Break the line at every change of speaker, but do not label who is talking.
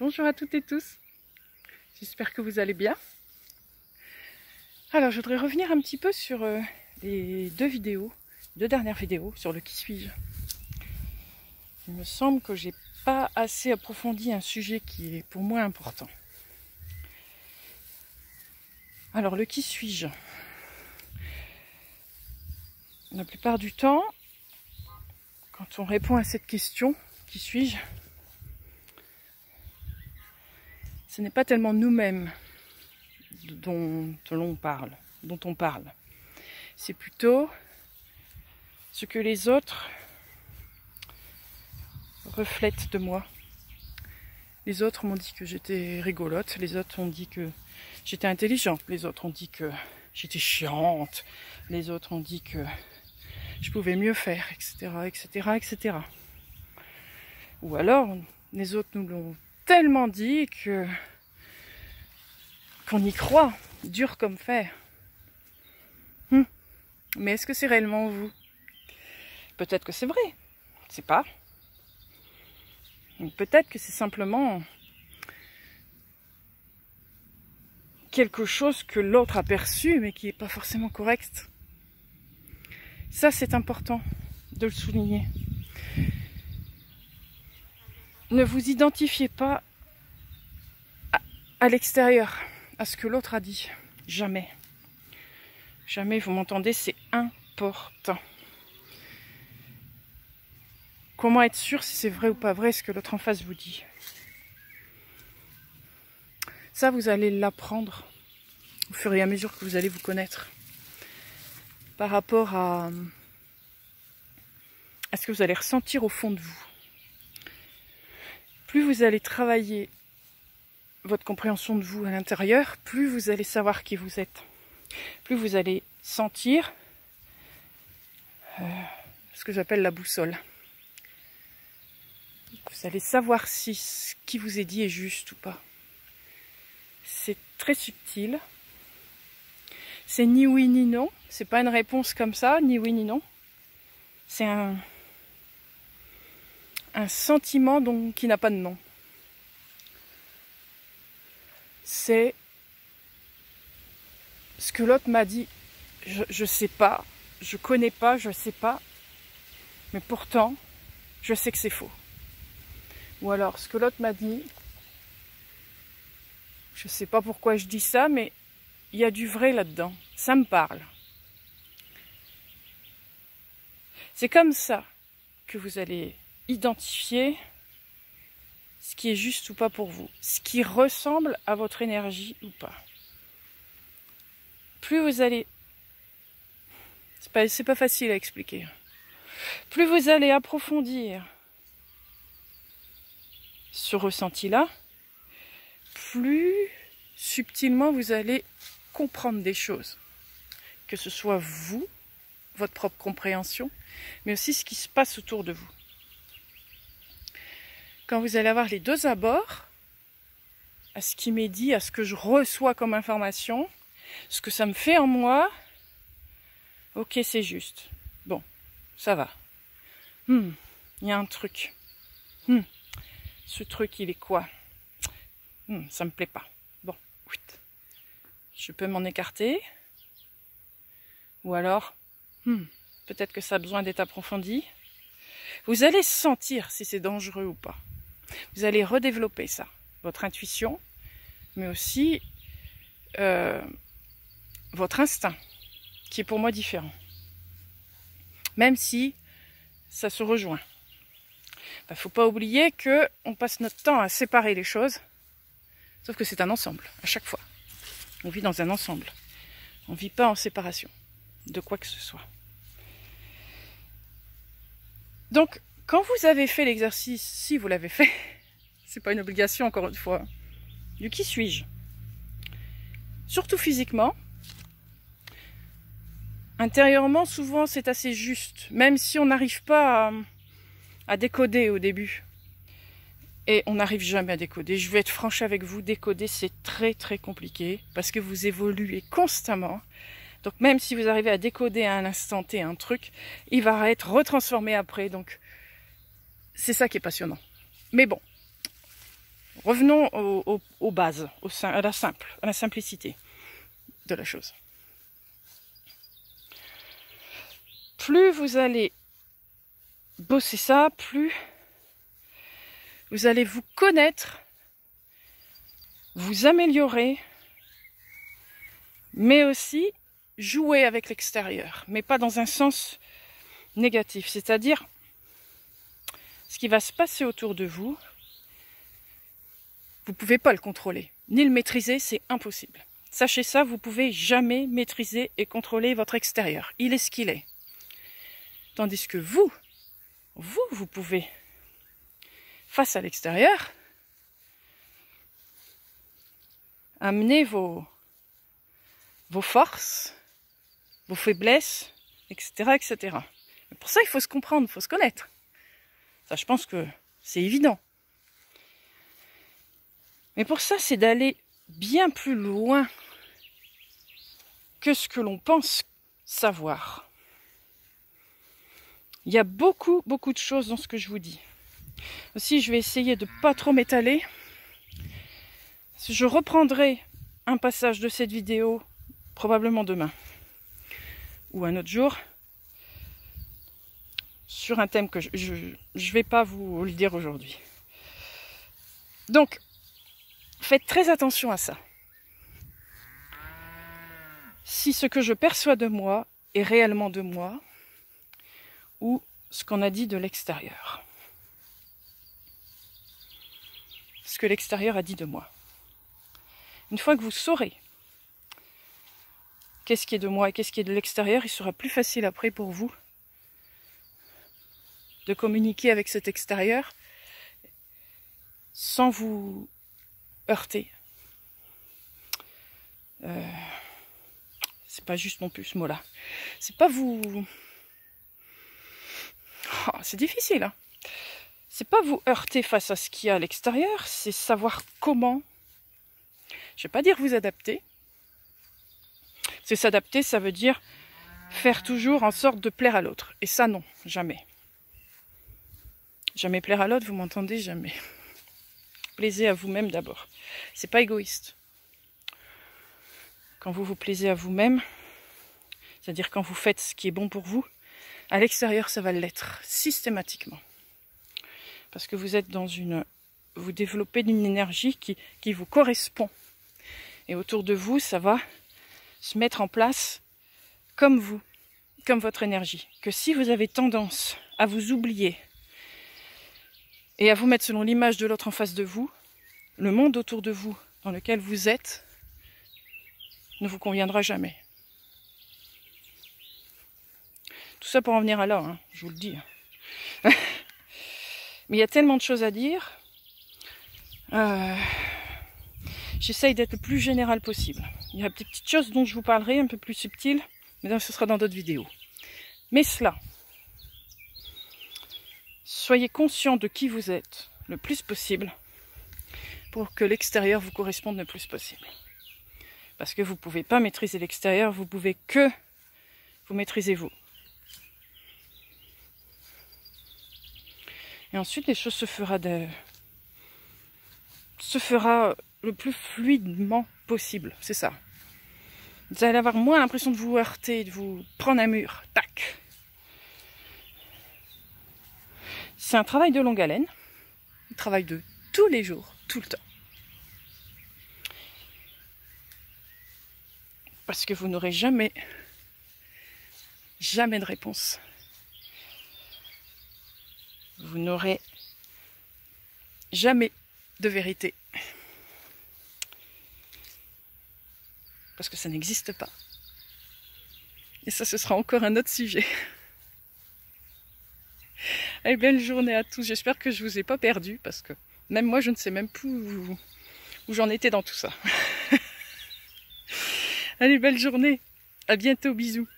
Bonjour à toutes et tous, j'espère que vous allez bien. Alors je voudrais revenir un petit peu sur les deux dernières vidéos sur le qui suis-je. Il me semble que j'ai pas assez approfondi un sujet qui est pour moi important. Alors le qui suis-je, la plupart du temps, quand on répond à cette question, qui suis-je, ce n'est pas tellement nous-mêmes dont on parle. C'est plutôt ce que les autres reflètent de moi. Les autres m'ont dit que j'étais rigolote, les autres ont dit que j'étais intelligente, les autres ont dit que j'étais chiante, les autres ont dit que je pouvais mieux faire, etc., etc., etc. Ou alors, les autres nous l'ont tellement dit qu'on y croit, dur comme fer. Mais est-ce que c'est réellement vous? Peut-être que c'est vrai, je ne sais pas. Peut-être que c'est simplement quelque chose que l'autre a perçu, mais qui n'est pas forcément correct. Ça, c'est important de le souligner. Ne vous identifiez pas à l'extérieur, à ce que l'autre a dit. Jamais. Jamais, vous m'entendez, c'est important. Comment être sûr si c'est vrai ou pas vrai ce que l'autre en face vous dit? Ça, vous allez l'apprendre au fur et à mesure que vous allez vous connaître. Par rapport à ce que vous allez ressentir au fond de vous. Plus vous allez travailler votre compréhension de vous à l'intérieur, plus vous allez savoir qui vous êtes. Plus vous allez sentir ce que j'appelle la boussole. Vous allez savoir si ce qui vous est dit est juste ou pas. C'est très subtil. C'est ni oui ni non. C'est pas une réponse comme ça, ni oui ni non. C'est un sentiment qui n'a pas de nom. C'est ce que l'autre m'a dit. Je sais pas, je connais pas, je sais pas. Mais pourtant, je sais que c'est faux. Ou alors, ce que l'autre m'a dit, je sais pas pourquoi je dis ça, mais il y a du vrai là-dedans. Ça me parle. C'est comme ça que vous allez identifier ce qui est juste ou pas pour vous. Ce qui ressemble à votre énergie ou pas. Plus vous allez... C'est pas facile à expliquer. Plus vous allez approfondir ce ressenti-là, plus subtilement vous allez comprendre des choses. Que ce soit vous, votre propre compréhension, mais aussi ce qui se passe autour de vous. Quand vous allez avoir les deux abords, à ce qui m'est dit, à ce que je reçois comme information, ce que ça me fait en moi, ok, c'est juste. Bon, ça va. Il y a un truc. Ce truc, il est quoi? Ça me plaît pas. Bon, je peux m'en écarter. Ou alors, peut-être que ça a besoin d'être approfondi. Vous allez sentir si c'est dangereux ou pas. Vous allez redévelopper ça, votre intuition, mais aussi votre instinct, qui est pour moi différent. Même si ça se rejoint. Il ne faut pas oublier qu'on passe notre temps à séparer les choses, sauf que c'est un ensemble, à chaque fois. On vit dans un ensemble. On ne vit pas en séparation de quoi que ce soit. Donc, quand vous avez fait l'exercice, si vous l'avez fait, c'est pas une obligation encore une fois, du qui suis-je? Surtout physiquement, intérieurement, souvent c'est assez juste, même si on n'arrive pas à décoder au début. Et on n'arrive jamais à décoder. Je vais être franche avec vous, décoder c'est très très compliqué parce que vous évoluez constamment. Donc même si vous arrivez à décoder à un instant T un truc, il va être retransformé après. Donc c'est ça qui est passionnant. Mais bon, Revenons aux bases, à la simplicité de la chose. Plus vous allez bosser ça, plus vous allez vous connaître, vous améliorer, mais aussi jouer avec l'extérieur, mais pas dans un sens négatif. C'est-à-dire, ce qui va se passer autour de vous, vous ne pouvez pas le contrôler, ni le maîtriser, c'est impossible. Sachez ça, vous ne pouvez jamais maîtriser et contrôler votre extérieur. Il est ce qu'il est. Tandis que vous pouvez, face à l'extérieur, amener vos forces, vos faiblesses, etc., etc. Mais pour ça, il faut se comprendre, il faut se connaître. Ça, je pense que c'est évident. Mais pour ça, c'est d'aller bien plus loin que ce que l'on pense savoir. Il y a beaucoup de choses dans ce que je vous dis. Aussi, je vais essayer de ne pas trop m'étaler. Je reprendrai un passage de cette vidéo probablement demain ou un autre jour sur un thème que je ne vais pas vous le dire aujourd'hui. Donc, faites très attention à ça. Si ce que je perçois de moi est réellement de moi, ou ce qu'on a dit de l'extérieur. Ce que l'extérieur a dit de moi. Une fois que vous saurez qu'est-ce qui est de moi et qu'est-ce qui est de l'extérieur, il sera plus facile après pour vous de communiquer avec cet extérieur sans vous heurter. C'est pas juste non plus ce mot-là. C'est pas vous... Oh, c'est difficile, hein. C'est pas vous heurter face à ce qu'il y a à l'extérieur, c'est savoir comment, je vais pas dire vous adapter. C'est s'adapter, ça veut dire faire toujours en sorte de plaire à l'autre. Et ça, non, jamais. Jamais plaire à l'autre, vous m'entendez, jamais. Plaisez à vous-même d'abord. C'est pas égoïste. Quand vous vous plaisez à vous-même, c'est-à-dire quand vous faites ce qui est bon pour vous, à l'extérieur, ça va l'être, systématiquement. Parce que vous êtes dans vous développez une énergie qui vous correspond. Et autour de vous, ça va se mettre en place comme vous, comme votre énergie. Que si vous avez tendance à vous oublier et à vous mettre selon l'image de l'autre en face de vous, le monde autour de vous, dans lequel vous êtes, ne vous conviendra jamais. Tout ça pour en venir à là, hein, je vous le dis. Mais il y a tellement de choses à dire. J'essaye d'être le plus général possible. Il y a des petites choses dont je vous parlerai, un peu plus subtiles, mais ce sera dans d'autres vidéos. Mais cela, soyez conscient de qui vous êtes le plus possible pour que l'extérieur vous corresponde le plus possible. Parce que vous ne pouvez pas maîtriser l'extérieur, vous pouvez que vous maîtriser vous. Et ensuite, les choses se fera le plus fluidement possible. C'est ça. Vous allez avoir moins l'impression de vous heurter, de vous prendre un mur. Tac. C'est un travail de longue haleine. Un travail de tous les jours, tout le temps. Parce que vous n'aurez jamais de réponse. Vous n'aurez jamais de vérité. Parce que ça n'existe pas. Et ça, ce sera encore un autre sujet. Allez, belle journée à tous. J'espère que je ne vous ai pas perdu, parce que même moi, je ne sais même plus où j'en étais dans tout ça. Allez, belle journée. À bientôt, bisous.